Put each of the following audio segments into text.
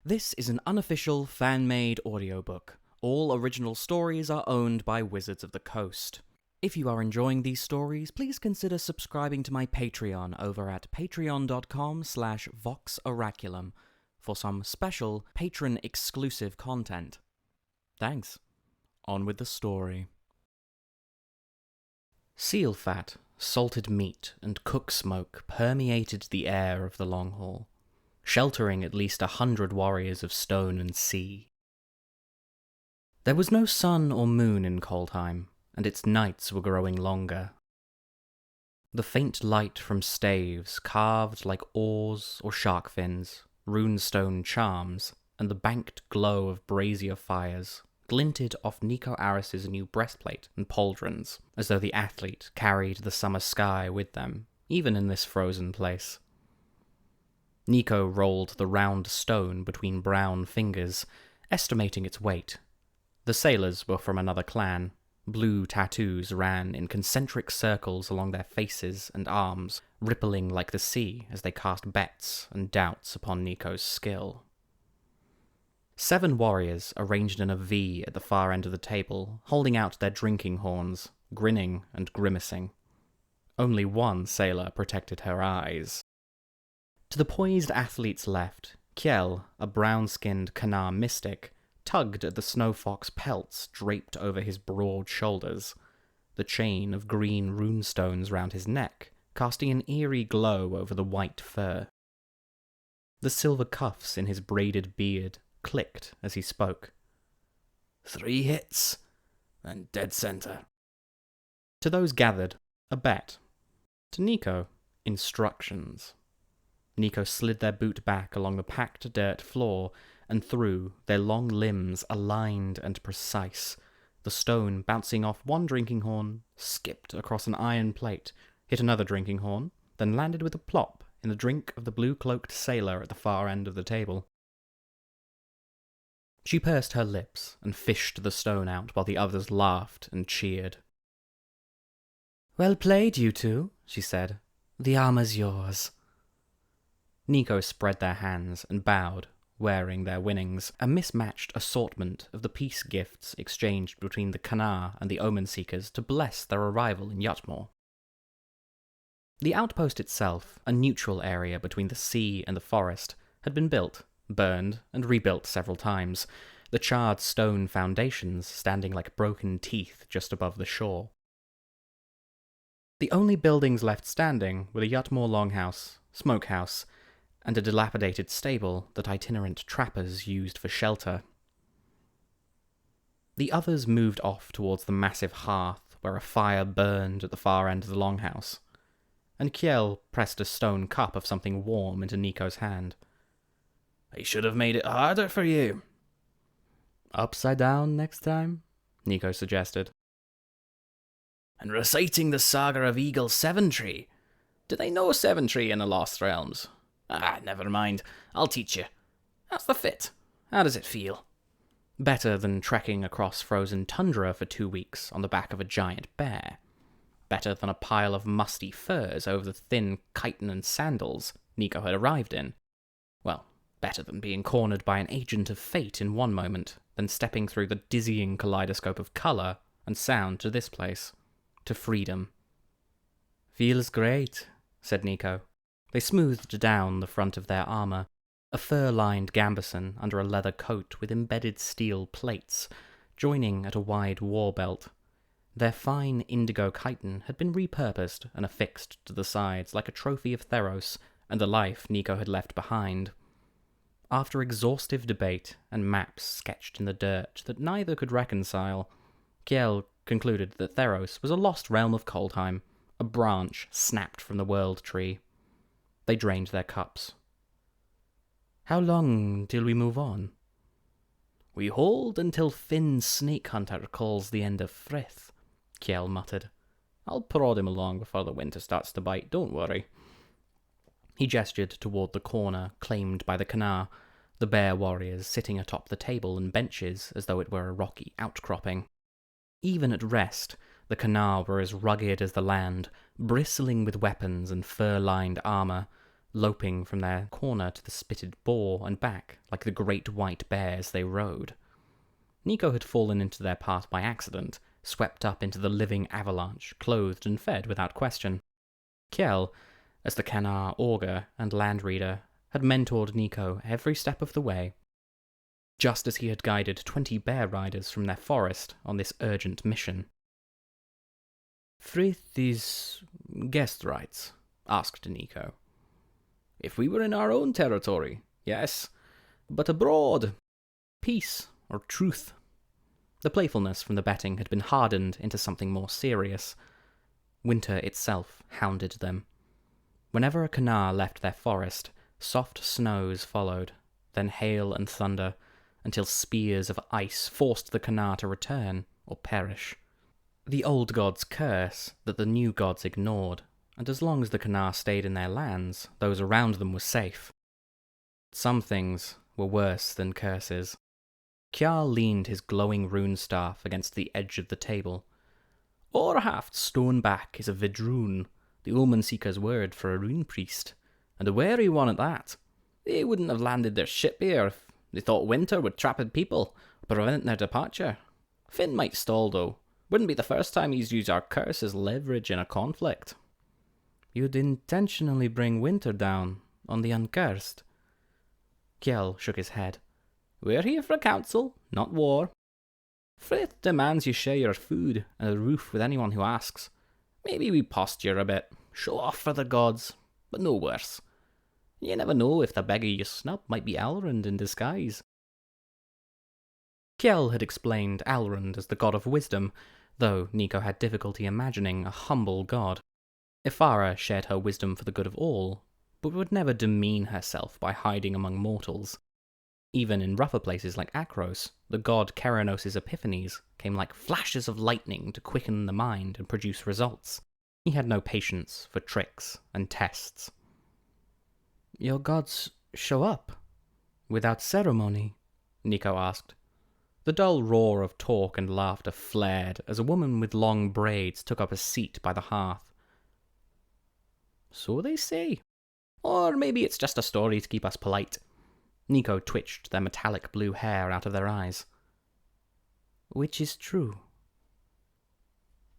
This is an unofficial, fan-made audiobook. All original stories are owned by Wizards of the Coast. If you are enjoying these stories, please consider subscribing to my Patreon over at patreon.com/voxoraculum for some special patron-exclusive content. Thanks. On with the story. Seal fat, salted meat, and cook smoke permeated the air of the Long Hall, sheltering at least 100 warriors of stone and sea. There was no sun or moon in Kaldheim, and its nights were growing longer. The faint light from staves carved like oars or shark fins, runestone charms, and the banked glow of brazier fires glinted off Niko Aris's new breastplate and pauldrons, as though the athlete carried the summer sky with them, even in this frozen place. Niko rolled the round stone between brown fingers, estimating its weight. The sailors were from another clan. Blue tattoos ran in concentric circles along their faces and arms, rippling like the sea as they cast bets and doubts upon Niko's skill. 7 warriors arranged in a V at the far end of the table, holding out their drinking horns, grinning and grimacing. Only one sailor protected her eyes. To the poised athlete's left, Kjell, a brown-skinned Kanar mystic, tugged at the snowfox pelts draped over his broad shoulders, the chain of green runestones round his neck casting an eerie glow over the white fur. The silver cuffs in his braided beard clicked as he spoke. 3 hits, and dead center. To those gathered, a bet. To Niko, instructions. Niko slid their boot back along the packed dirt floor and through, their long limbs aligned and precise. The stone bouncing off one drinking horn, skipped across an iron plate, hit another drinking horn, then landed with a plop in the drink of the blue-cloaked sailor at the far end of the table. She pursed her lips and fished the stone out while the others laughed and cheered. "Well played, you two," she said. "The armor's yours." Niko spread their hands and bowed, wearing their winnings, a mismatched assortment of the peace gifts exchanged between the Kanar and the Omen Seekers to bless their arrival in Yutmore. The outpost itself, a neutral area between the sea and the forest, had been built, burned, and rebuilt several times, the charred stone foundations standing like broken teeth just above the shore. The only buildings left standing were the Yutmore longhouse, smokehouse, and a dilapidated stable that itinerant trappers used for shelter. The others moved off towards the massive hearth where a fire burned at the far end of the longhouse, and Kjell pressed a stone cup of something warm into Niko's hand. "I should have made it harder for you." "Upside down next time?" Niko suggested. "And reciting the saga of Eagle Seventree. Do they know Seventree in the Lost Realms? Never mind. I'll teach you. How's the fit? How does it feel?" Better than trekking across frozen tundra for 2 weeks on the back of a giant bear. Better than a pile of musty furs over the thin chitin and sandals Niko had arrived in. Well, better than being cornered by an agent of fate in one moment, than stepping through the dizzying kaleidoscope of colour and sound to this place, to freedom. "Feels great," said Niko. They smoothed down the front of their armour, a fur-lined gambeson under a leather coat with embedded steel plates, joining at a wide war belt. Their fine indigo chitin had been repurposed and affixed to the sides like a trophy of Theros and the life Niko had left behind. After exhaustive debate and maps sketched in the dirt that neither could reconcile, Kjell concluded that Theros was a lost realm of Kaldheim, a branch snapped from the world tree. They drained their cups. "How long till we move on?" "We hold until Finn's snake hunter calls the end of Frith," Kjell muttered. "I'll prod him along before the winter starts to bite, don't worry." He gestured toward the corner claimed by the Kanar, the bear warriors sitting atop the table and benches as though it were a rocky outcropping. Even at rest, the Kanar were as rugged as the land, bristling with weapons and fur-lined armour, loping from their corner to the spitted boar and back like the great white bears they rode. Niko had fallen into their path by accident, swept up into the living avalanche, clothed and fed without question. Kjell, as the Kanar augur and landreader, had mentored Niko every step of the way, just as he had guided 20 bear riders from their forest on this urgent mission. "Frith is guest rights?" asked Niko. "If we were in our own territory, yes, but abroad, peace or truth?" The playfulness from the betting had been hardened into something more serious. Winter itself hounded them. Whenever a Kanar left their forest, soft snows followed, then hail and thunder, until spears of ice forced the Kanar to return or perish. The old gods' curse that the new gods ignored, and as long as the Kanar stayed in their lands, those around them were safe. Some things were worse than curses. Kjall leaned his glowing rune staff against the edge of the table. "Orhaft's stone back is a vidrune, the omen seeker's word for a rune priest, and a wary one at that. They wouldn't have landed their ship here if they thought winter would trap people, prevent their departure. Finn might stall, though. Wouldn't be the first time he's used our curse as leverage in a conflict." "You'd intentionally bring winter down on the uncursed?" Kjell shook his head. "We're here for council, not war. Frith demands you share your food and a roof with anyone who asks. Maybe we posture a bit, show off for the gods, but no worse. You never know if the beggar you snub might be Elrond in disguise." Kjell had explained Elrond as the god of wisdom, though Niko had difficulty imagining a humble god. Ifara shared her wisdom for the good of all, but would never demean herself by hiding among mortals. Even in rougher places like Akros, the god Keranos' epiphanies came like flashes of lightning to quicken the mind and produce results. He had no patience for tricks and tests. "Your gods show up without ceremony?" Niko asked. The dull roar of talk and laughter flared as a woman with long braids took up a seat by the hearth. "So they say. Or maybe it's just a story to keep us polite." Niko twitched their metallic blue hair out of their eyes. "Which is true?"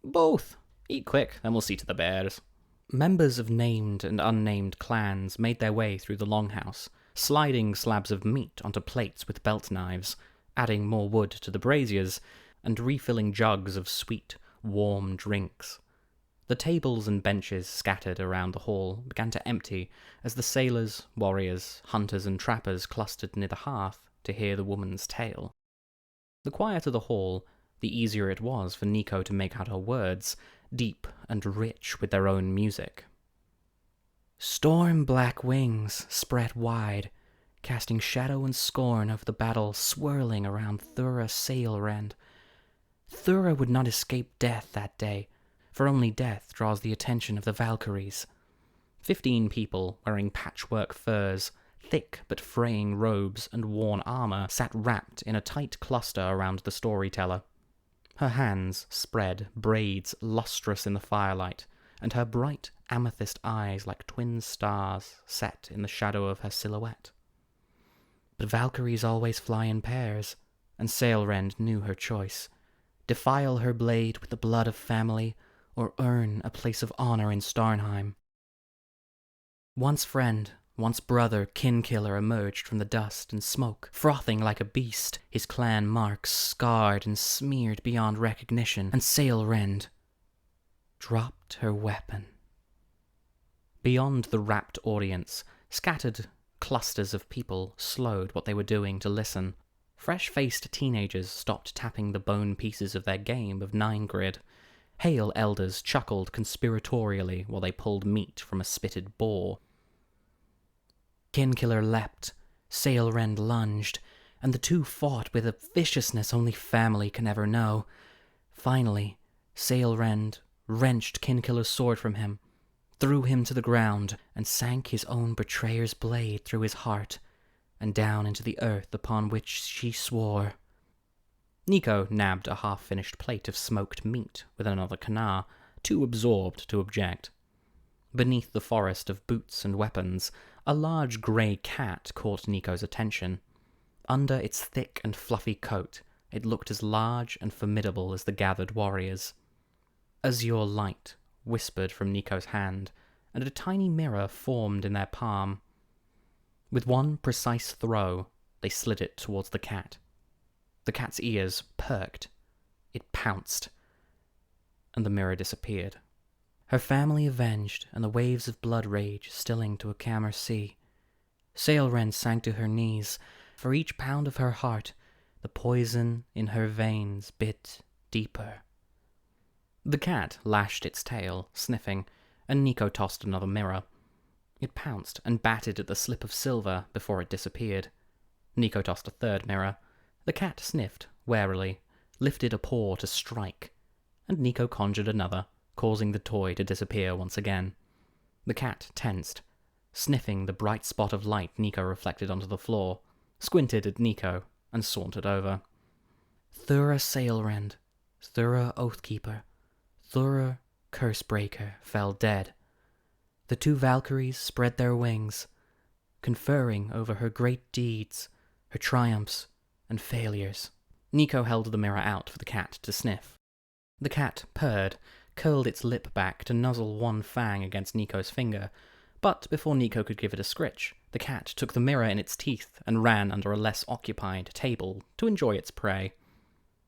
"Both. Eat quick, then we'll see to the bears." Members of named and unnamed clans made their way through the longhouse, sliding slabs of meat onto plates with belt knives, adding more wood to the braziers, and refilling jugs of sweet, warm drinks. The tables and benches scattered around the hall began to empty as the sailors, warriors, hunters, and trappers clustered near the hearth to hear the woman's tale. The quieter the hall, the easier it was for Niko to make out her words, deep and rich with their own music. "Storm black wings spread wide, casting shadow and scorn over the battle swirling around Thura Sailrend. Thura would not escape death that day, for only death draws the attention of the Valkyries." 15 people wearing patchwork furs, thick but fraying robes, and worn armor sat wrapped in a tight cluster around the storyteller. Her hands spread, braids lustrous in the firelight, and her bright amethyst eyes like twin stars set in the shadow of her silhouette. But Valkyries always fly in pairs, and Sailrend knew her choice. Defile her blade with the blood of family, or earn a place of honor in Starnheim. Once friend, once brother, Kinkiller emerged from the dust and smoke, frothing like a beast, his clan marks scarred and smeared beyond recognition, and Sailrend dropped her weapon. Beyond the rapt audience, scattered clusters of people slowed what they were doing to listen. Fresh-faced teenagers stopped tapping the bone pieces of their game of 9-grid. Hale elders chuckled conspiratorially while they pulled meat from a spitted boar. Kinkiller leapt, Sailrend lunged, and the two fought with a viciousness only family can ever know. Finally, Sailrend wrenched Kinkiller's sword from him, threw him to the ground, and sank his own betrayer's blade through his heart, and down into the earth upon which she swore. Niko nabbed a half-finished plate of smoked meat with another Kanar, too absorbed to object. Beneath the forest of boots and weapons, a large grey cat caught Niko's attention. Under its thick and fluffy coat, it looked as large and formidable as the gathered warriors. Azure light whispered from Niko's hand, and a tiny mirror formed in their palm. With one precise throw, they slid it towards the cat. The cat's ears perked. It pounced, and the mirror disappeared. Her family avenged, and the waves of blood rage stilling to a calmer sea. Sailren sank to her knees. For each pound of her heart, the poison in her veins bit deeper. The cat lashed its tail, sniffing, and Niko tossed another mirror. It pounced and batted at the slip of silver before it disappeared. Niko tossed a third mirror. The cat sniffed, warily, lifted a paw to strike, and Niko conjured another, causing the toy to disappear once again. The cat tensed, sniffing the bright spot of light Niko reflected onto the floor, squinted at Niko, and sauntered over. Thura Sailrend, Thura Oathkeeper, Thura Cursebreaker fell dead. The two Valkyries spread their wings, conferring over her great deeds, her triumphs, and failures. Niko held the mirror out for the cat to sniff. The cat purred, curled its lip back to nuzzle one fang against Niko's finger, but before Niko could give it a scritch, the cat took the mirror in its teeth and ran under a less occupied table to enjoy its prey.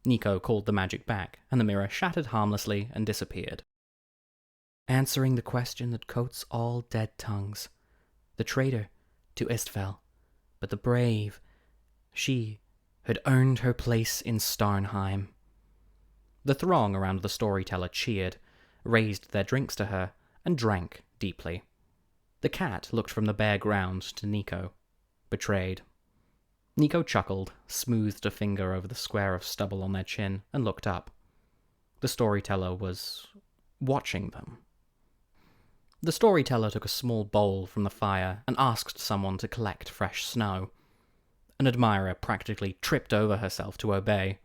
Niko called the magic back, and the mirror shattered harmlessly and disappeared. Answering the question that coats all dead tongues, the traitor to Istval, but the brave, she had earned her place in Starnheim. The throng around the storyteller cheered, raised their drinks to her, and drank deeply. The cat looked from the bare ground to Niko, betrayed. Niko chuckled, smoothed a finger over the square of stubble on their chin, and looked up. The storyteller was watching them. The storyteller took a small bowl from the fire and asked someone to collect fresh snow. An admirer practically tripped over herself to obey.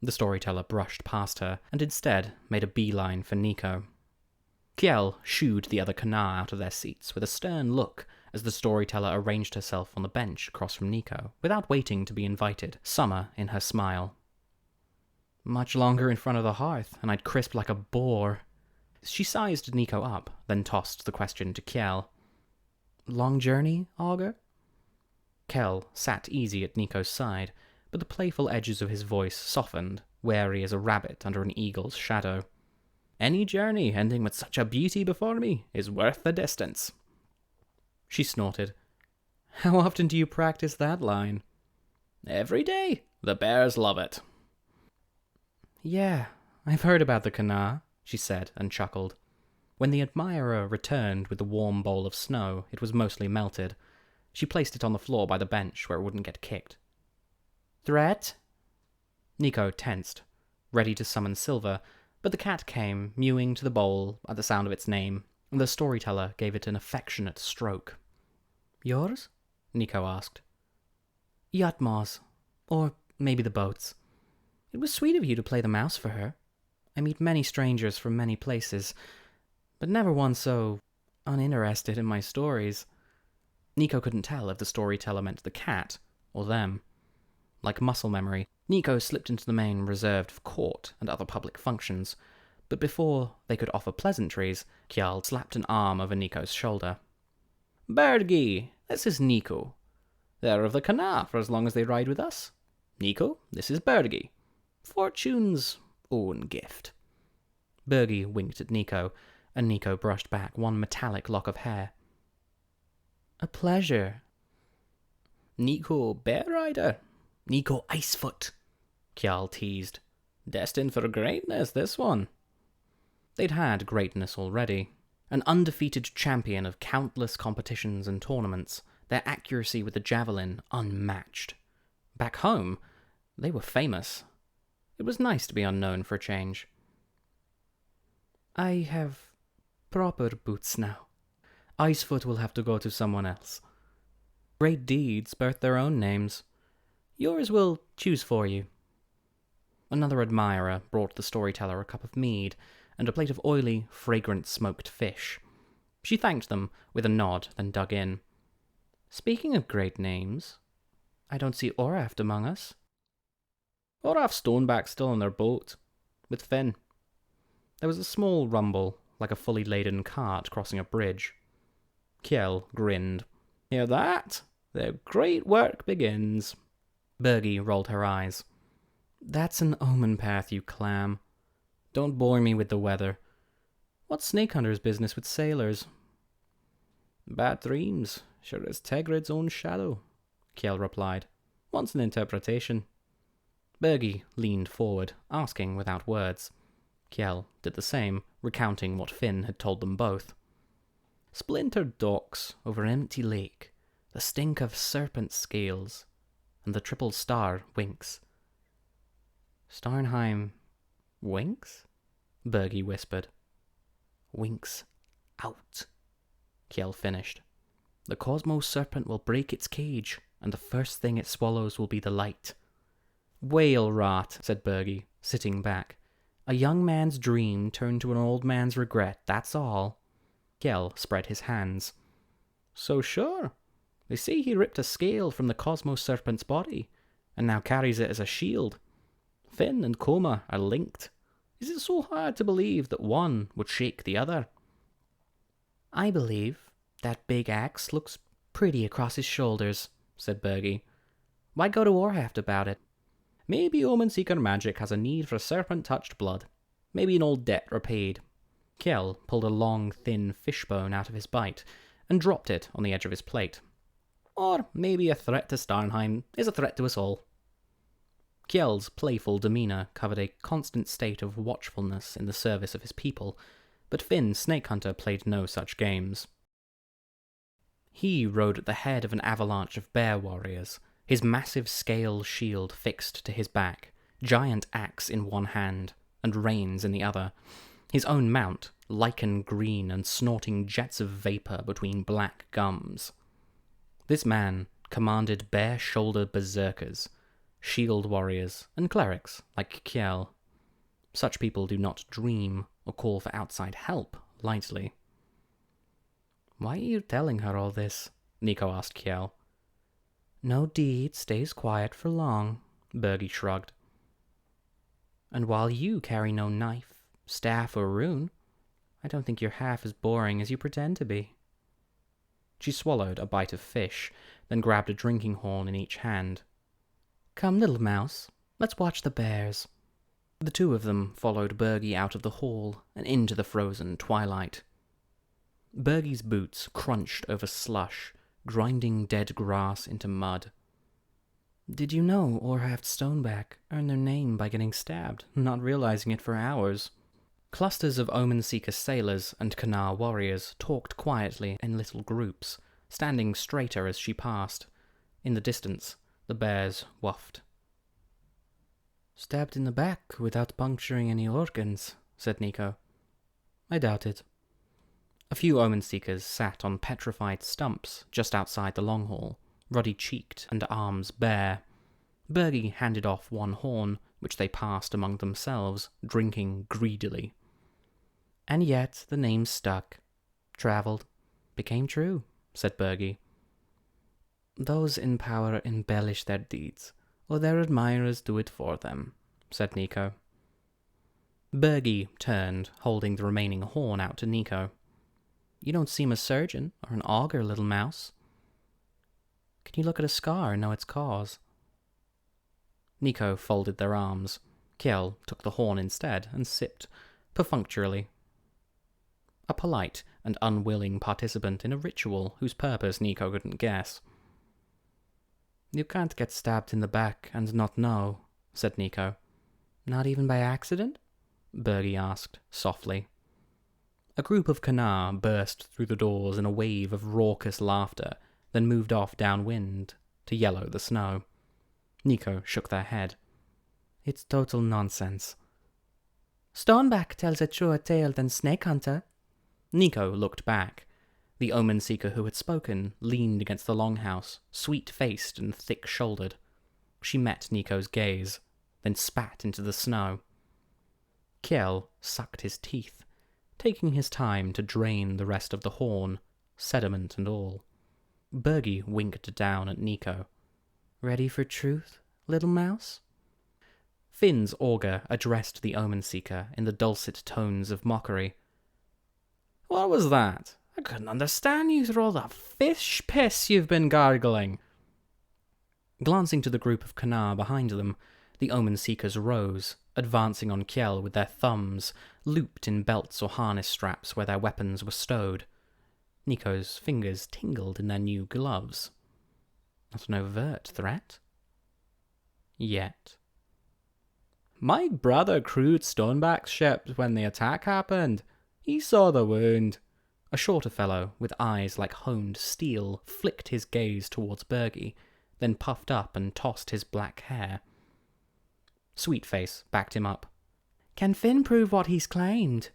The storyteller brushed past her, and instead made a beeline for Niko. Kiel shooed the other Kana out of their seats with a stern look as the storyteller arranged herself on the bench across from Niko, without waiting to be invited, summer in her smile. Much longer in front of the hearth, and I'd crisp like a boar. She sized Niko up, then tossed the question to Kiel. Long journey, Augur? Kel sat easy at Niko's side, but the playful edges of his voice softened, wary as a rabbit under an eagle's shadow. Any journey ending with such a beauty before me is worth the distance. She snorted. How often do you practice that line? Every day. The bears love it. Yeah, I've heard about the Kana, she said and chuckled. When the admirer returned with the warm bowl of snow, it was mostly melted. She placed it on the floor by the bench where it wouldn't get kicked. Threat? Niko tensed, ready to summon Silver, but the cat came, mewing to the bowl at the sound of its name, and the storyteller gave it an affectionate stroke. Yours? Niko asked. Yatma's. Or maybe the boat's. It was sweet of you to play the mouse for her. I meet many strangers from many places, but never one so uninterested in my stories. Niko couldn't tell if the storyteller meant the cat or them. Like muscle memory, Niko slipped into the main reserved for court and other public functions, but before they could offer pleasantries, Kjal slapped an arm over Niko's shoulder. Bergi, this is Niko. They're of the Kana for as long as they ride with us. Niko, this is Bergi. Fortune's own gift. Bergi winked at Niko, and Niko brushed back one metallic lock of hair. A pleasure. Niko Bear Rider. Niko Icefoot, Kjal teased. Destined for greatness, this one. They'd had greatness already. An undefeated champion of countless competitions and tournaments, their accuracy with the javelin unmatched. Back home, they were famous. It was nice to be unknown for a change. I have proper boots now. Icefoot will have to go to someone else. Great deeds birth their own names. Yours will choose for you. Another admirer brought the storyteller a cup of mead and a plate of oily, fragrant smoked fish. She thanked them with a nod, then dug in. Speaking of great names, I don't see Oraft among us. Oraf Stoneback's still on their boat, with Finn. There was a small rumble, like a fully laden cart crossing a bridge. Kjell grinned. Hear that? Their great work begins. Bergie rolled her eyes. That's an omen path, you clam. Don't bore me with the weather. What's Snake Hunter's business with sailors? Bad dreams, sure as Tegrid's own shadow, Kjell replied. Wants an interpretation. Bergie leaned forward, asking without words. Kjell did the same, recounting what Finn had told them both. Splintered docks over empty lake, the stink of serpent scales, and the triple star winks. Starnheim winks? Bergie whispered. Winks out, Kjell finished. The Cosmos Serpent will break its cage, and the first thing it swallows will be the light. Whale rot, said Bergie, sitting back. A young man's dream turned to an old man's regret, that's all. Kjell spread his hands. So sure. They say he ripped a scale from the Cosmos Serpent's body, and now carries it as a shield. Finn and Koma are linked. Is it so hard to believe that one would shake the other? I believe that big axe looks pretty across his shoulders, said Bergie. Why go to Warhaft about it? Maybe Omen Seeker magic has a need for serpent-touched blood. Maybe an old debt repaid. Kjell pulled a long, thin fishbone out of his bite and dropped it on the edge of his plate. Or maybe a threat to Starnheim is a threat to us all. Kjell's playful demeanour covered a constant state of watchfulness in the service of his people, but Finn Snakehunter played no such games. He rode at the head of an avalanche of bear warriors, his massive scale shield fixed to his back, giant axe in one hand, and reins in the other, his own mount, lichen green and snorting jets of vapour between black gums. This man commanded bare-shouldered berserkers, shield warriors, and clerics like Kjell. Such people do not dream or call for outside help lightly. Why are you telling her all this? Niko asked Kjell. No deed stays quiet for long, Bergie shrugged. And while you carry no knife, staff, or rune, I don't think you're half as boring as you pretend to be. She swallowed a bite of fish, then grabbed a drinking horn in each hand. Come, little mouse, let's watch the bears. The two of them followed Bergie out of the hall and into the frozen twilight. Bergie's boots crunched over slush, grinding dead grass into mud. Did you know Orhaft Stoneback earned their name by getting stabbed, not realizing it for hours? Clusters of Omen Seeker sailors and Kanar warriors talked quietly in little groups, standing straighter as she passed. In the distance, the bears whuffed. Stabbed in the back without puncturing any organs, said Niko. I doubt it. A few Omen Seekers sat on petrified stumps just outside the long hall, ruddy-cheeked and arms bare. Bergie handed off one horn, which they passed among themselves, drinking greedily. And yet the name stuck, travelled, became true, said Bergie. Those in power embellish their deeds, or their admirers do it for them, said Niko. Bergie turned, holding the remaining horn out to Niko. You don't seem a surgeon or an augur, little mouse. Can you look at a scar and know its cause? Niko folded their arms. Kjell took the horn instead and sipped, perfunctorily. A polite and unwilling participant in a ritual whose purpose Niko couldn't guess. You can't get stabbed in the back and not know, said Niko. Not even by accident? Bergie asked, softly. A group of Kanar burst through the doors in a wave of raucous laughter, then moved off downwind to yellow the snow. Niko shook their head. It's total nonsense. Stoneback tells a truer tale than Snakehunter. Niko looked back. The Omen Seeker who had spoken leaned against the longhouse, sweet-faced and thick-shouldered. She met Niko's gaze, then spat into the snow. Kjell sucked his teeth. taking his time to drain the rest of the horn, sediment and all. Bergie winked down at Niko. "Ready for truth, little mouse?" Finn's augur addressed the Omen Seeker in the dulcet tones of mockery. "What was that? I couldn't understand you through all the fish piss you've been gargling." Glancing to the group of Kanar behind them, the Omen Seekers rose, advancing on Kjell with their thumbs looped in belts or harness straps where their weapons were stowed. Niko's fingers tingled in their new gloves. Not an overt threat. Yet. "My brother crewed Stoneback's ship when the attack happened. He saw the wound." A shorter fellow, with eyes like honed steel, flicked his gaze towards Bergie, then puffed up and tossed his black hair. Sweetface backed him up. "Can Finn prove what he's claimed?"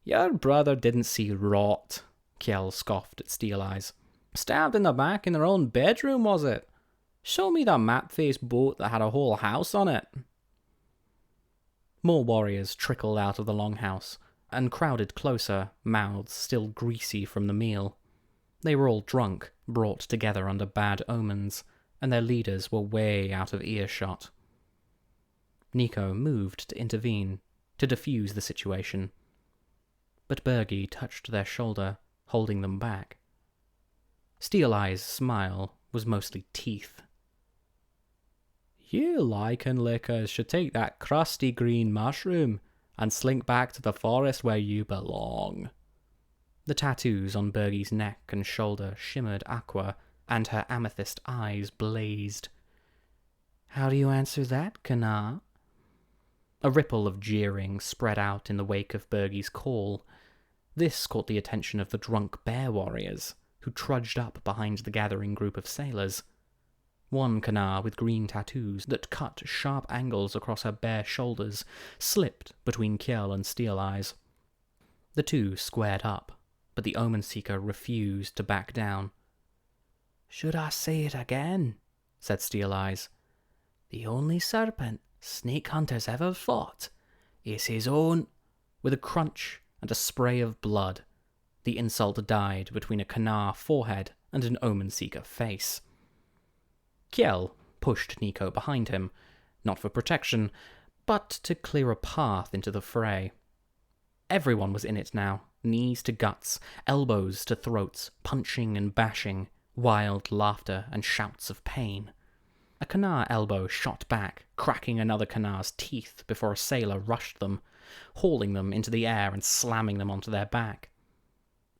"Your brother didn't see rot," Kjell scoffed at Steel Eyes. "Stabbed in the back in their own bedroom, was it? Show me the map-faced boat that had a whole house on it." More warriors trickled out of the longhouse and crowded closer, mouths still greasy from the meal. They were all drunk, brought together under bad omens, and their leaders were way out of earshot. Niko moved to intervene, to defuse the situation. But Bergie touched their shoulder, holding them back. Steel Eye's smile was mostly teeth. "You lichen lickers should take that crusty green mushroom and slink back to the forest where you belong." The tattoos on Bergie's neck and shoulder shimmered aqua, and her amethyst eyes blazed. "How do you answer that, Kanar?" A ripple of jeering spread out in the wake of Bergie's call. This caught the attention of the drunk bear warriors, who trudged up behind the gathering group of sailors. One Kanar with green tattoos that cut sharp angles across her bare shoulders slipped between Kjell and Steel Eyes. The two squared up, but the Omen Seeker refused to back down. "Should I say it again?" said Steel Eyes. "The only serpent snake hunters ever fought is his own—" With a crunch and a spray of blood, the insult died between a Kanar forehead and an Omen Seeker face. Kjell pushed Niko behind him, not for protection, but to clear a path into the fray. Everyone was in it now, knees to guts, elbows to throats, punching and bashing, wild laughter and shouts of pain. A Kanar elbow shot back, cracking another Kanar's teeth before a sailor rushed them, hauling them into the air and slamming them onto their back.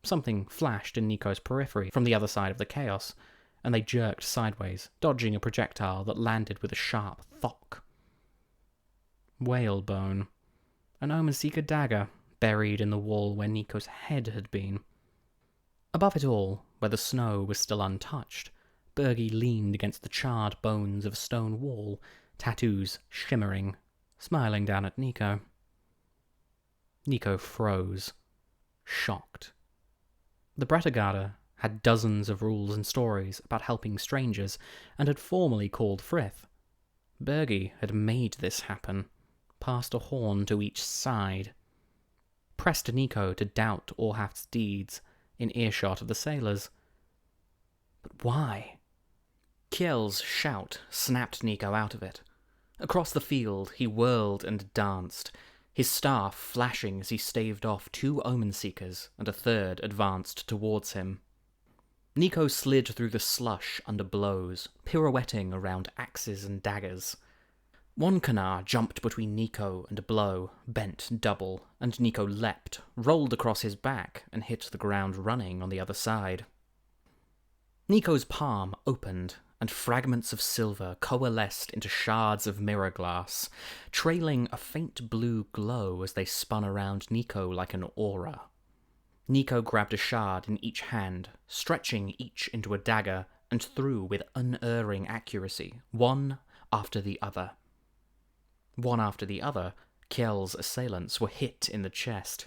Something flashed in Niko's periphery from the other side of the chaos, and they jerked sideways, dodging a projectile that landed with a sharp thok. Whalebone. An Omen Seeker dagger, buried in the wall where Niko's head had been. Above it all, where the snow was still untouched, Bergie leaned against the charred bones of a stone wall, tattoos shimmering, smiling down at Niko. Niko froze, shocked. The Bretagada had dozens of rules and stories about helping strangers, and had formally called Frith. Bergie had made this happen, passed a horn to each side. Pressed Niko to doubt Orhaft's deeds, in earshot of the sailors. But why? Kjell's shout snapped Niko out of it. Across the field he whirled and danced, his staff flashing as he staved off 2 Omen Seekers, and a third advanced towards him. Niko slid through the slush under blows, pirouetting around axes and daggers. One Kanar jumped between Niko and a blow, bent double, and Niko leapt, rolled across his back, and hit the ground running on the other side. Niko's palm opened, and fragments of silver coalesced into shards of mirror glass, trailing a faint blue glow as they spun around Niko like an aura. Niko grabbed a shard in each hand, stretching each into a dagger, and threw with unerring accuracy, one after the other. One after the other, Kjell's assailants were hit in the chest.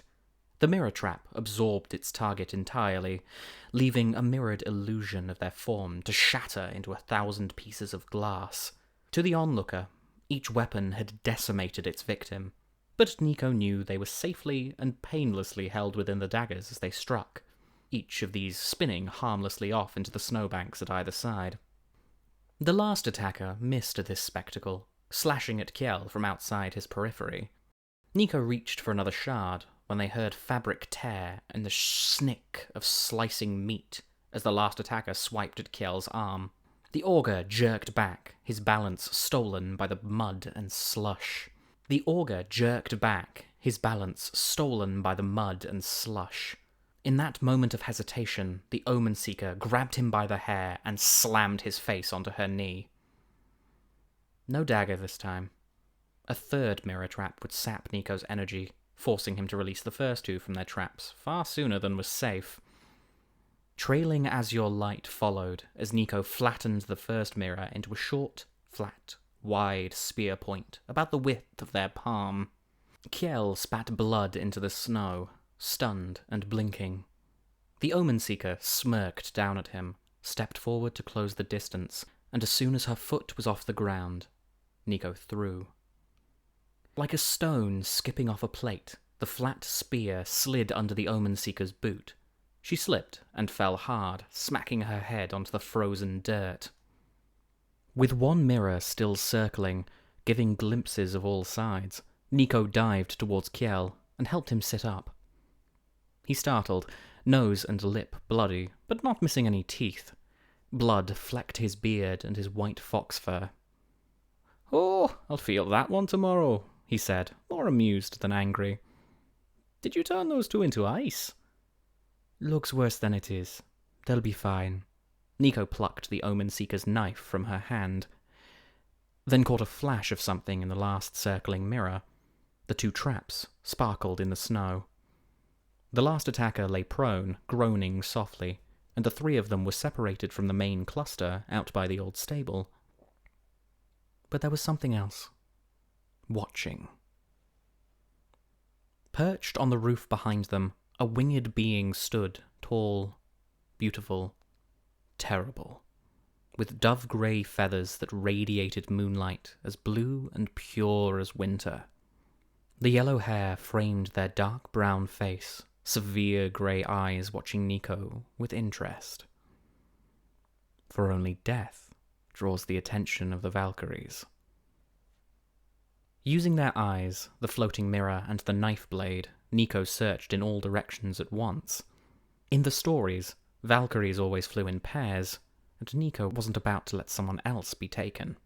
The mirror trap absorbed its target entirely, leaving a mirrored illusion of their form to shatter into 1,000 pieces of glass. To the onlooker, each weapon had decimated its victim, but Niko knew they were safely and painlessly held within the daggers as they struck, each of these spinning harmlessly off into the snowbanks at either side. The last attacker missed this spectacle, slashing at Kjell from outside his periphery. Niko reached for another shard when they heard fabric tear and the snick of slicing meat as the last attacker swiped at Kjell's arm. The augur jerked back, his balance stolen by the mud and slush. The augur jerked back, his balance stolen by the mud and slush. In that moment of hesitation, the Omen Seeker grabbed him by the hair and slammed his face onto her knee. No dagger this time. A third mirror trap would sap Niko's energy, forcing him to release the first two from their traps far sooner than was safe. Trailing azure light followed as Niko flattened the first mirror into a short, flat, wide spear point about the width of their palm. Kjell spat blood into the snow, stunned and blinking. The Omen Seeker smirked down at him, stepped forward to close the distance, and as soon as her foot was off the ground, Niko threw. Like a stone skipping off a plate, the flat spear slid under the Omen Seeker's boot. She slipped and fell hard, smacking her head onto the frozen dirt. With one mirror still circling, giving glimpses of all sides, Niko dived towards Kjell and helped him sit up. He startled, nose and lip bloody, but not missing any teeth. Blood flecked his beard and his white fox fur. "Oh, I'll feel that one tomorrow," he said, more amused than angry. "Did you turn those two into ice?" "Looks worse than it is. They'll be fine." Niko plucked the Omen Seeker's knife from her hand, then caught a flash of something in the last circling mirror. The two traps sparkled in the snow. The last attacker lay prone, groaning softly, and the three of them were separated from the main cluster out by the old stable. But there was something else. Watching. Perched on the roof behind them, a winged being stood, tall, beautiful, terrible, with dove-grey feathers that radiated moonlight as blue and pure as winter. The yellow hair framed their dark brown face, severe grey eyes watching Niko with interest. For only death draws the attention of the Valkyries. Using their eyes, the floating mirror, and the knife blade, Niko searched in all directions at once. In the stories, Valkyries always flew in pairs, and Niko wasn't about to let someone else be taken.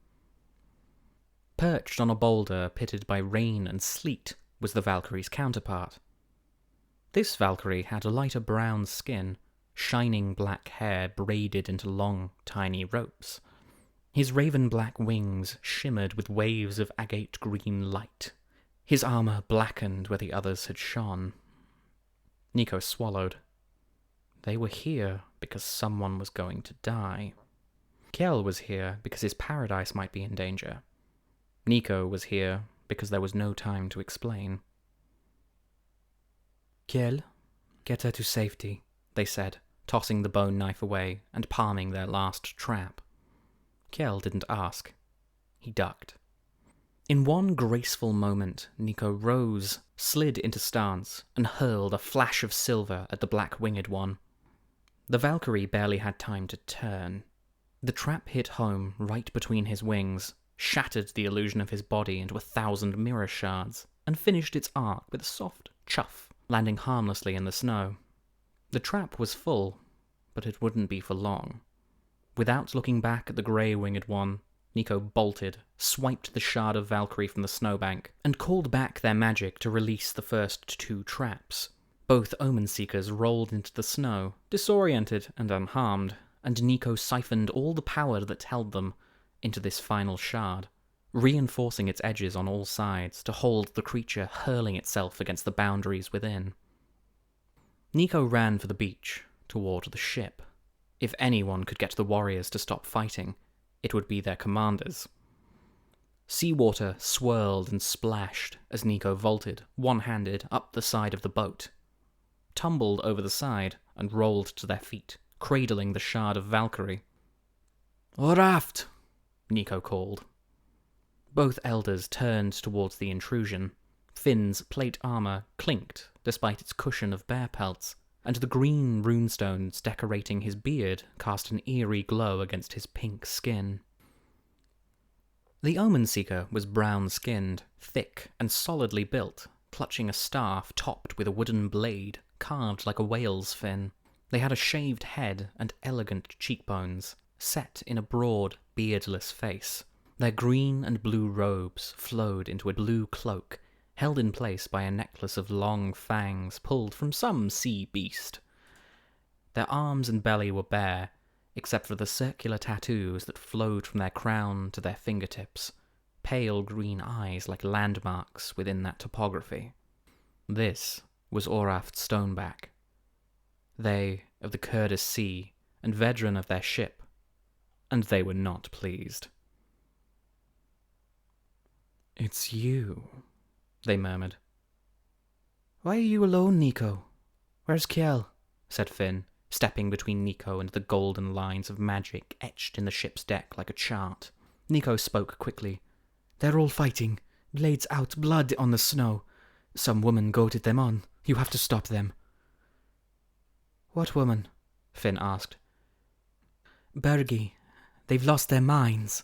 Perched on a boulder pitted by rain and sleet was the Valkyrie's counterpart. This Valkyrie had a lighter brown skin, shining black hair braided into long, tiny ropes. His raven-black wings shimmered with waves of agate green light. His armor blackened where the others had shone. Niko swallowed. They were here because someone was going to die. Kjell was here because his paradise might be in danger. Niko was here because there was no time to explain. "Kjell, get her to safety," they said, tossing the bone knife away and palming their last trap. Kjell didn't ask. He ducked. In one graceful moment, Niko rose, slid into stance, and hurled a flash of silver at the black-winged one. The Valkyrie barely had time to turn. The trap hit home right between his wings, shattered the illusion of his body into 1,000 mirror shards, and finished its arc with a soft chuff, landing harmlessly in the snow. The trap was full, but it wouldn't be for long. Without looking back at the grey-winged one, Niko bolted, swiped the shard of Valkyrie from the snowbank, and called back their magic to release the first two traps. Both Omen Seekers rolled into the snow, disoriented and unharmed, and Niko siphoned all the power that held them into this final shard, reinforcing its edges on all sides to hold the creature hurling itself against the boundaries within. Niko ran for the beach, toward the ship. If anyone could get the warriors to stop fighting, it would be their commanders. Seawater swirled and splashed as Niko vaulted, one-handed, up the side of the boat, tumbled over the side, and rolled to their feet, cradling the shard of Valkyrie. "Oraft!" Niko called. Both elders turned towards the intrusion. Finn's plate armor clinked despite its cushion of bear pelts, and the green runestones decorating his beard cast an eerie glow against his pink skin. The Omen Seeker was brown-skinned, thick and solidly built, clutching a staff topped with a wooden blade carved like a whale's fin. They had a shaved head and elegant cheekbones, set in a broad, beardless face. Their green and blue robes flowed into a blue cloak, held in place by a necklace of long fangs pulled from some sea beast. Their arms and belly were bare, except for the circular tattoos that flowed from their crown to their fingertips, pale green eyes like landmarks within that topography. This was Oraft Stoneback. They of the Kurdish Sea, and veteran of their ship, and they were not pleased. "It's you," they murmured. "Why are you alone, Niko? Where's Kjell?" said Finn, stepping between Niko and the golden lines of magic etched in the ship's deck like a chart. Niko spoke quickly. "They're all fighting. Blades out, blood on the snow. Some woman goaded them on. You have to stop them." "What woman?" Finn asked. "Bergi. They've lost their minds."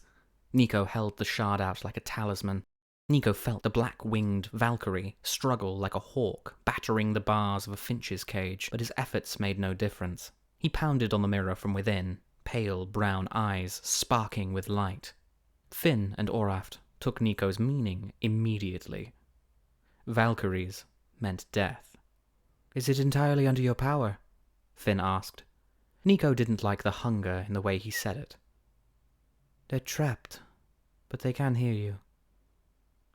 Niko held the shard out like a talisman. Niko felt the black-winged Valkyrie struggle like a hawk, battering the bars of a finch's cage, but his efforts made no difference. He pounded on the mirror from within, pale brown eyes sparking with light. Finn and Oraft took Niko's meaning immediately. Valkyries meant death. "Is it entirely under your power?" Finn asked. Niko didn't like the hunger in the way he said it. "They're trapped, but they can hear you."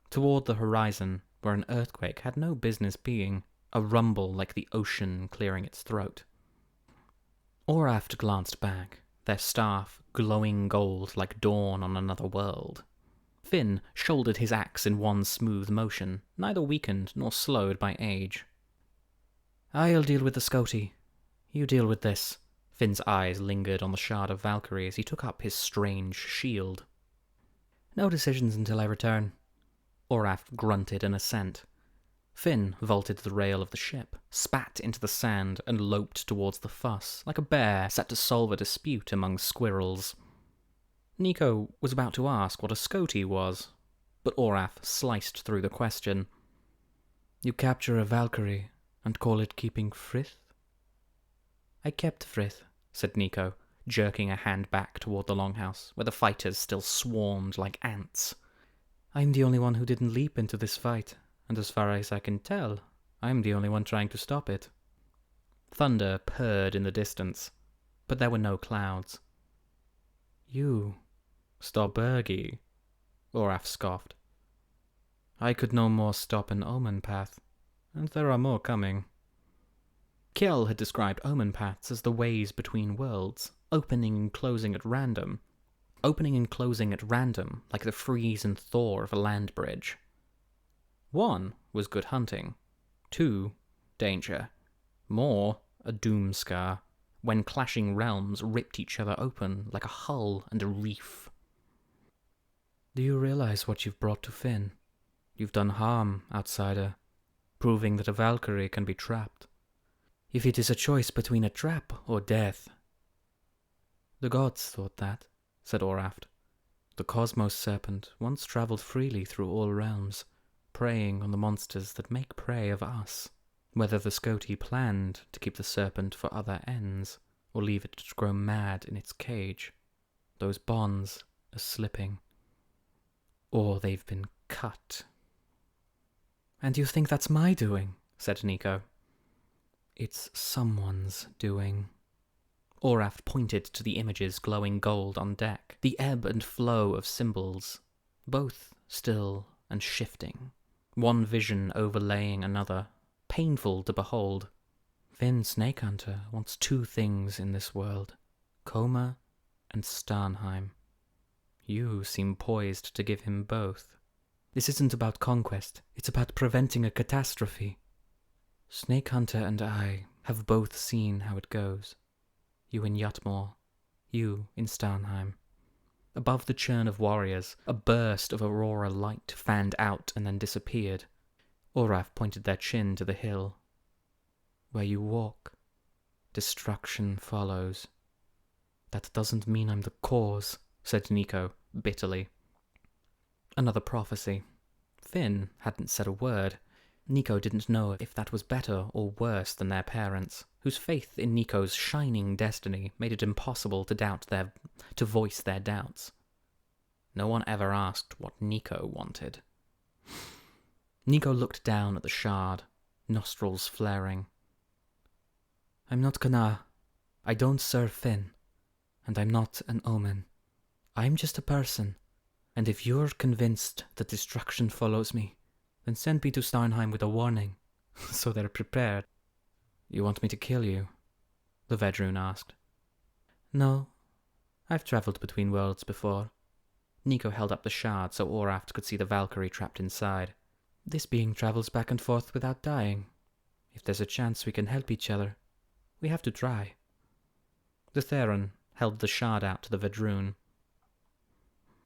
Toward the horizon, where an earthquake had no business being, a rumble like the ocean clearing its throat. Oraft glanced back, their staff glowing gold like dawn on another world. Finn shouldered his axe in one smooth motion, neither weakened nor slowed by age. "I'll deal with the Scoti. You deal with this." Finn's eyes lingered on the shard of Valkyrie as he took up his strange shield. "No decisions until I return." Oraft grunted an assent. Finn vaulted the rail of the ship, spat into the sand, and loped towards the fuss, like a bear set to solve a dispute among squirrels. Niko was about to ask what a Scoti was, but Oraft sliced through the question. "You capture a Valkyrie and call it keeping Frith?" "I kept Frith," said Niko, jerking a hand back toward the longhouse, where the fighters still swarmed like ants. "I'm the only one who didn't leap into this fight, and as far as I can tell, I'm the only one trying to stop it." Thunder purred in the distance, but there were no clouds. "You stop Bergi?" Oraf scoffed. "I could no more stop an omen path, and there are more coming." Kjell had described omen paths as the ways between worlds, opening and closing at random. Opening and closing at random, like the freeze and thaw of a land bridge. 1 was good hunting. 2, danger. More, a doom scar, when clashing realms ripped each other open like a hull and a reef. "Do you realize what you've brought to Finn? You've done harm, outsider, proving that a Valkyrie can be trapped. If it is a choice between a trap or death." "The gods thought that," said Oraft. "The Cosmos Serpent once travelled freely through all realms, preying on the monsters that make prey of us. Whether the Scoti planned to keep the serpent for other ends, or leave it to grow mad in its cage, those bonds are slipping. Or they've been cut." "And you think that's my doing?" said Niko. "It's someone's doing." Oraft pointed to the images glowing gold on deck, the ebb and flow of symbols, both still and shifting, one vision overlaying another, painful to behold. "Finn Snakehunter wants 2 things in this world, Koma and Starnheim. You seem poised to give him both. This isn't about conquest, it's about preventing a catastrophe. Snakehunter and I have both seen how it goes. You in Yutmore, you in Starnheim." Above the churn of warriors, a burst of aurora light fanned out and then disappeared. Oraf pointed their chin to the hill. Where you walk, destruction follows. That doesn't mean I'm the cause, said Niko, bitterly. Another prophecy. Finn hadn't said a word. Niko didn't know if that was better or worse than their parents, whose faith in Niko's shining destiny made it impossible to voice their doubts. No one ever asked what Niko wanted. Niko looked down at the shard, nostrils flaring. I'm not Kana. I don't serve Finn. And I'm not an omen. I'm just a person. And if you're convinced that destruction follows me, then send me to Starnheim with a warning, so they're prepared. You want me to kill you? The Vedrune asked. No. I've travelled between worlds before. Niko held up the shard so Oraft could see the Valkyrie trapped inside. This being travels back and forth without dying. If there's a chance we can help each other, we have to try. The Theron held the shard out to the Vedrune.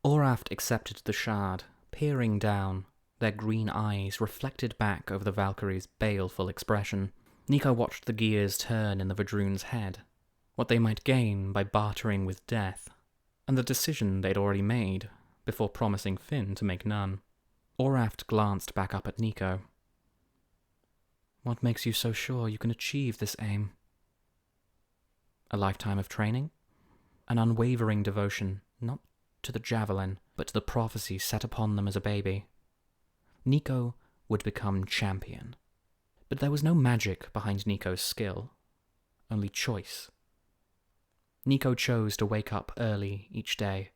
Oraft accepted the shard, peering down, their green eyes reflected back over the Valkyrie's baleful expression. Niko watched the gears turn in the Vedrune's head, what they might gain by bartering with death, and the decision they'd already made before promising Finn to make none. Oraft glanced back up at Niko. What makes you so sure you can achieve this aim? A lifetime of training? An unwavering devotion, not to the javelin, but to the prophecy set upon them as a baby. Niko would become champion. But there was no magic behind Niko's skill, only choice. Niko chose to wake up early each day,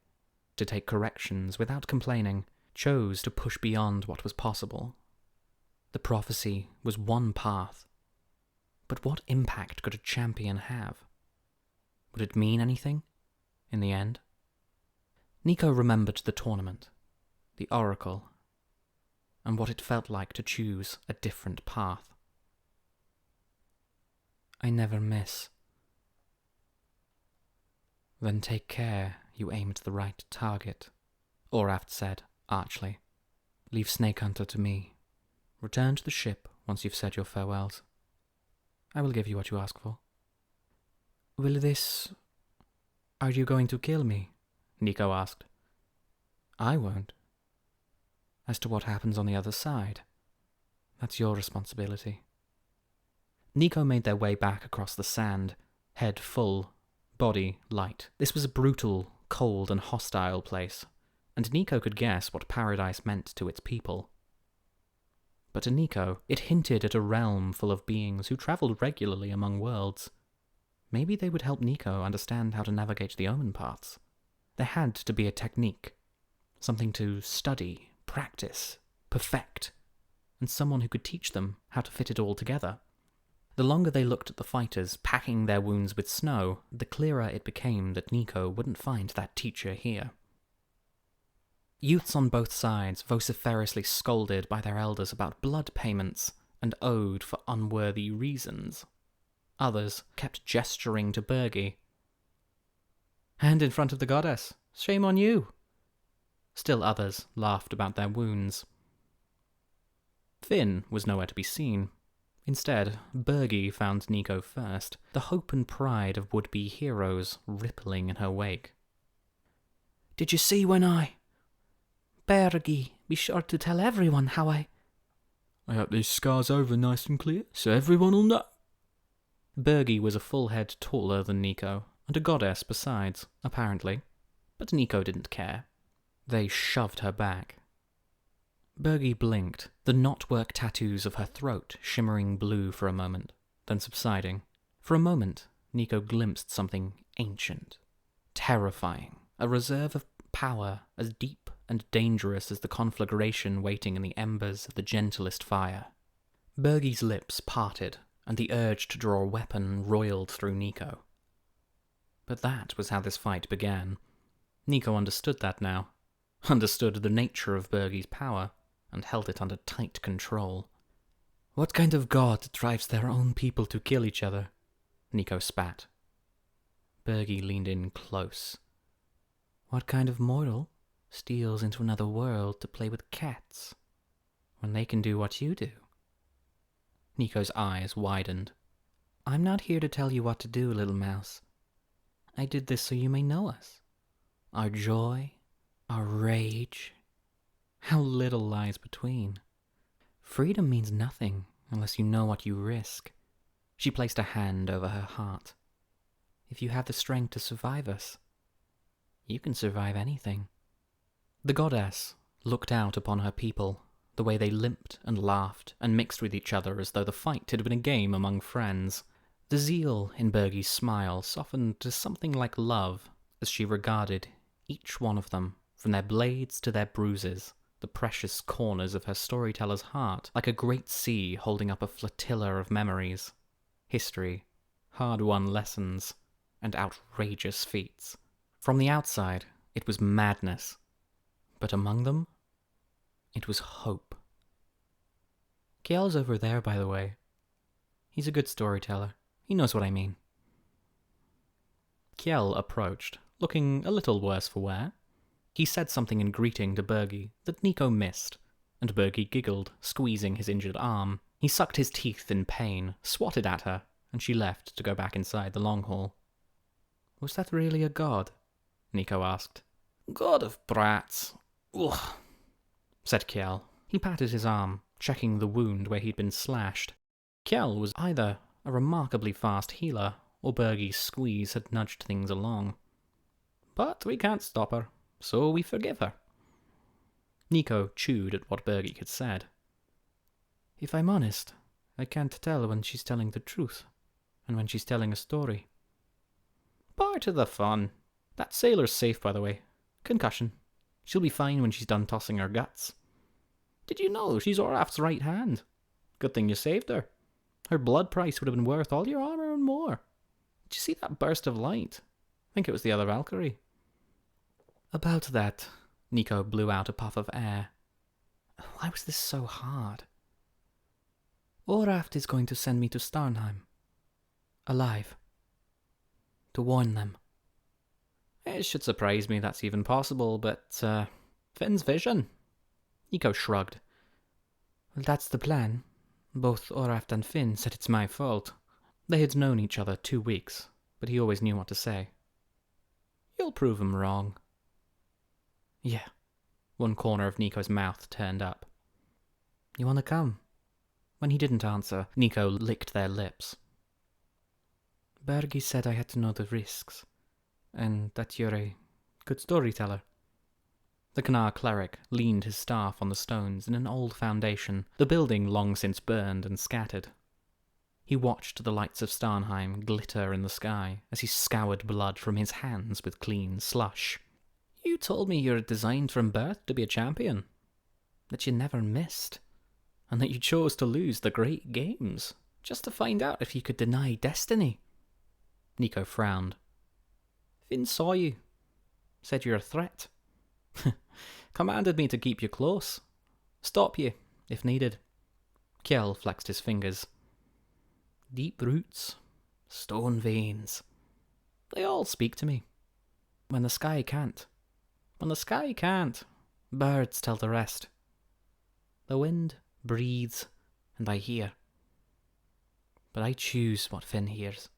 to take corrections without complaining, chose to push beyond what was possible. The prophecy was one path. But what impact could a champion have? Would it mean anything, in the end? Niko remembered the tournament, the oracle, and what it felt like to choose a different path. I never miss. Then take care you aim at the right target, Oraft said, archly. Leave Snake Hunter to me. Return to the ship once you've said your farewells. I will give you what you ask for. Are you going to kill me? Niko asked. I won't. As to what happens on the other side, that's your responsibility. Niko made their way back across the sand, head full, body light. This was a brutal, cold and hostile place, and Niko could guess what paradise meant to its people. But to Niko, it hinted at a realm full of beings who travelled regularly among worlds. Maybe they would help Niko understand how to navigate the omen paths. There had to be a technique, something to study, practice, perfect, and someone who could teach them how to fit it all together. The longer they looked at the fighters packing their wounds with snow, the clearer it became that Niko wouldn't find that teacher here. Youths on both sides vociferously scolded by their elders about blood payments and owed for unworthy reasons. Others kept gesturing to Bergi. And in front of the goddess, shame on you. Still others laughed about their wounds. Finn was nowhere to be seen. Instead, Bergi found Niko first, the hope and pride of would-be heroes rippling in her wake. Did you see when I... Bergi, be sure to tell everyone how I hope these scars over nice and clear, so everyone'll know. Bergi was a full head taller than Niko, and a goddess besides, apparently. But Niko didn't care. They shoved her back. Bergi blinked, the knotwork tattoos of her throat shimmering blue for a moment, then subsiding. For a moment, Niko glimpsed something ancient, terrifying, a reserve of power as deep and dangerous as the conflagration waiting in the embers of the gentlest fire. Bergi's lips parted, and the urge to draw a weapon roiled through Niko. But that was how this fight began. Niko understood that now, understood the nature of Bergi's power, and held it under tight control. What kind of god drives their own people to kill each other? Niko spat. Bergi leaned in close. What kind of mortal steals into another world to play with cats, when they can do what you do? Niko's eyes widened. I'm not here to tell you what to do, little mouse. I did this so you may know us. Our joy, our rage, how little lies between. Freedom means nothing unless you know what you risk. She placed a hand over her heart. If you have the strength to survive us, you can survive anything. The goddess looked out upon her people, the way they limped and laughed and mixed with each other as though the fight had been a game among friends. The zeal in Bergie's smile softened to something like love as she regarded each one of them, from their blades to their bruises, the precious corners of her storyteller's heart, like a great sea holding up a flotilla of memories, history, hard-won lessons, and outrageous feats. From the outside, it was madness, but among them, it was hope. Kiel's over there, by the way. He's a good storyteller. He knows what I mean. Kiel approached, looking a little worse for wear. He said something in greeting to Bergie that Niko missed, and Bergie giggled, squeezing his injured arm. He sucked his teeth in pain, swatted at her, and she left to go back inside the long hall. Was that really a god? Niko asked. God of brats. Ugh, said Kiel. He patted his arm, checking the wound where he'd been slashed. Kiel was either a remarkably fast healer, or Bergie's squeeze had nudged things along. But we can't stop her, so we forgive her. Niko chewed at what Bergie had said. If I'm honest, I can't tell when she's telling the truth, and when she's telling a story. Part of the fun. That sailor's safe, by the way. Concussion. She'll be fine when she's done tossing her guts. Did you know she's Oraf's right hand? Good thing you saved her. Her blood price would have been worth all your armor and more. Did you see that burst of light? I think it was the other Valkyrie. About that, Niko blew out a puff of air. Why was this so hard? Oraf is going to send me to Starnheim. Alive. To warn them. It should surprise me that's even possible, but, Finn's vision. Niko shrugged. Well, that's the plan. Both Oraf and Finn said it's my fault. They had known each other 2 weeks, but he always knew what to say. You'll prove him wrong. Yeah. One corner of Niko's mouth turned up. You want to come? When he didn't answer, Niko licked their lips. Bergie said I had to know the risks, and that you're a good storyteller. The Kanar cleric leaned his staff on the stones in an old foundation, the building long since burned and scattered. He watched the lights of Starnheim glitter in the sky as he scoured blood from his hands with clean slush. You told me you're designed from birth to be a champion, that you never missed, and that you chose to lose the great games, just to find out if you could deny destiny. Niko frowned. Finn saw you. Said you're a threat. Commanded me to keep you close. Stop you, if needed. Kiel flexed his fingers. Deep roots. Stone veins. They all speak to me. When the sky can't. When the sky can't, birds tell the rest. The wind breathes, and I hear. But I choose what Finn hears.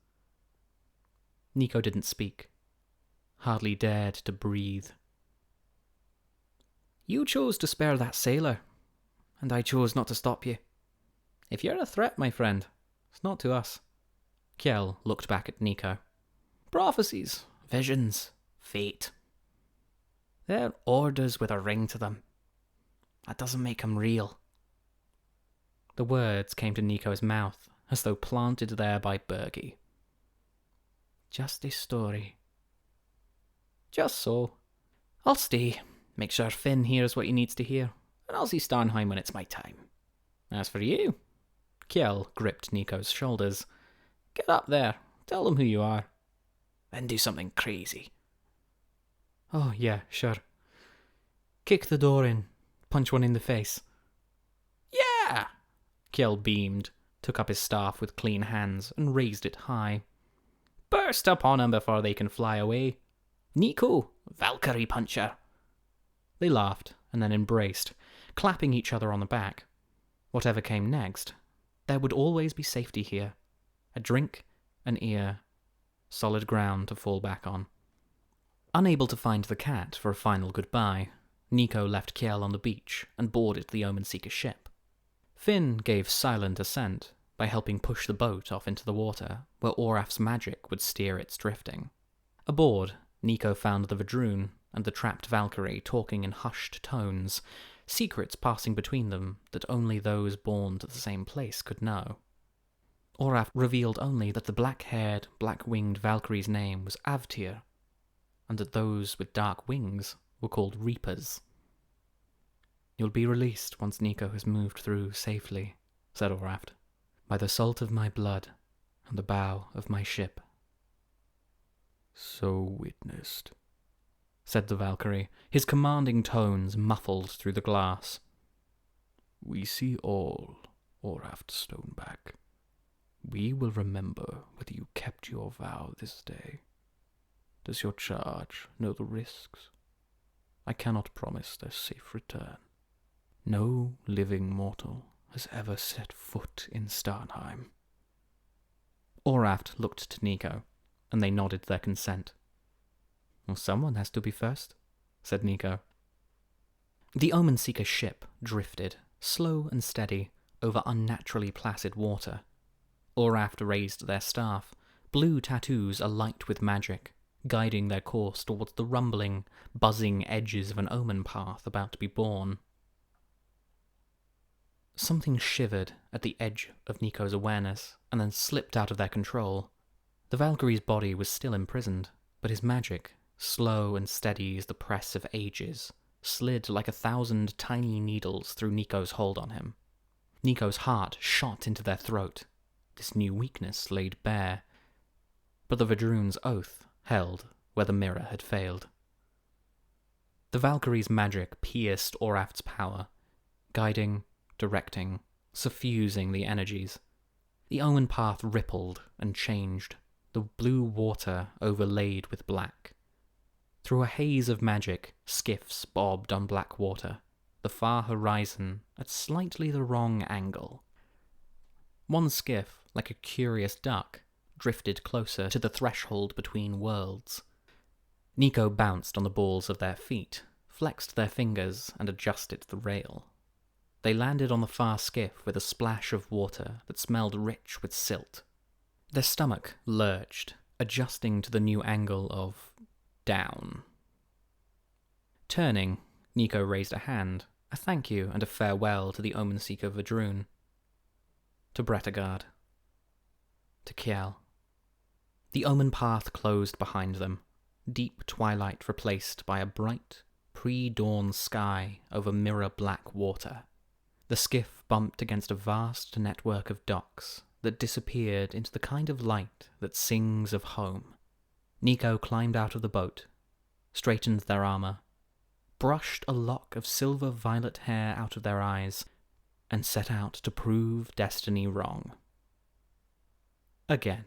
Niko didn't speak. Hardly dared to breathe. You chose to spare that sailor, and I chose not to stop you. If you're a threat, my friend, it's not to us. Kiel looked back at Niko. Prophecies, visions, fate. They're orders with a ring to them. That doesn't make them real. The words came to Niko's mouth, as though planted there by Bergie. Just a story. Just so. I'll stay, make sure Finn hears what he needs to hear, and I'll see Starnheim when it's my time. As for you, Kiel gripped Niko's shoulders. Get up there, tell them who you are. Then do something crazy. Oh, yeah, sure. Kick the door in, punch one in the face. Yeah! Kiel beamed, took up his staff with clean hands, and raised it high. Burst upon them before they can fly away. Niko, Valkyrie puncher. They laughed, and then embraced, clapping each other on the back. Whatever came next, There would always be safety here. A drink, an ear, solid ground to fall back on. Unable to find the cat for a final goodbye, Niko left Kiel on the beach and boarded the Omen-Seeker ship. Finn gave silent assent by helping push the boat off into the water, where Oraf's magic would steer its drifting. Aboard, Niko found the Vadrun and the trapped Valkyrie talking in hushed tones, secrets passing between them that only those born to the same place could know. Oraf revealed only that the black-haired, black-winged Valkyrie's name was Avtir, and that those with dark wings were called Reapers. "You'll be released once Niko has moved through safely," said Oraf, "by the salt of my blood and the bow of my ship." "So witnessed," said the Valkyrie, his commanding tones muffled through the glass. "We see all, Oraf Stoneback. We will remember whether you kept your vow this day. Does your charge know the risks? I cannot promise their safe return. No living mortal has ever set foot in Starnheim." Oraf looked to Niko, and they nodded their consent. "Well, someone has to be first," said Niko. The Omen-Seeker ship drifted, slow and steady, over unnaturally placid water. Oraf raised their staff, blue tattoos alight with magic, guiding their course towards the rumbling, buzzing edges of an omen path about to be born. Something shivered at the edge of Niko's awareness, and then slipped out of their control. The Valkyrie's body was still imprisoned, but his magic, slow and steady as the press of ages, slid like 1,000 tiny needles through Niko's hold on him. Niko's heart shot into their throat. This new weakness laid bare. But the Vadrun's oath held where the mirror had failed. The Valkyrie's magic pierced Oraf's power, guiding, directing, suffusing the energies. The omen path rippled and changed, the blue water overlaid with black. Through a haze of magic, skiffs bobbed on black water, the far horizon at slightly the wrong angle. One skiff, like a curious duck, drifted closer to the threshold between worlds. Niko bounced on the balls of their feet, flexed their fingers, and adjusted the rail. They landed on the far skiff with a splash of water that smelled rich with silt. Their stomach lurched, adjusting to the new angle of down. Turning, Niko raised a hand, a thank you and a farewell to the Omen-Seeker Vadrun. To Bretagard. To Kiel. The omen path closed behind them, deep twilight replaced by a bright, pre-dawn sky over mirror-black water. The skiff bumped against a vast network of docks that disappeared into the kind of light that sings of home. Niko climbed out of the boat, straightened their armor, brushed a lock of silver-violet hair out of their eyes, and set out to prove destiny wrong. Again.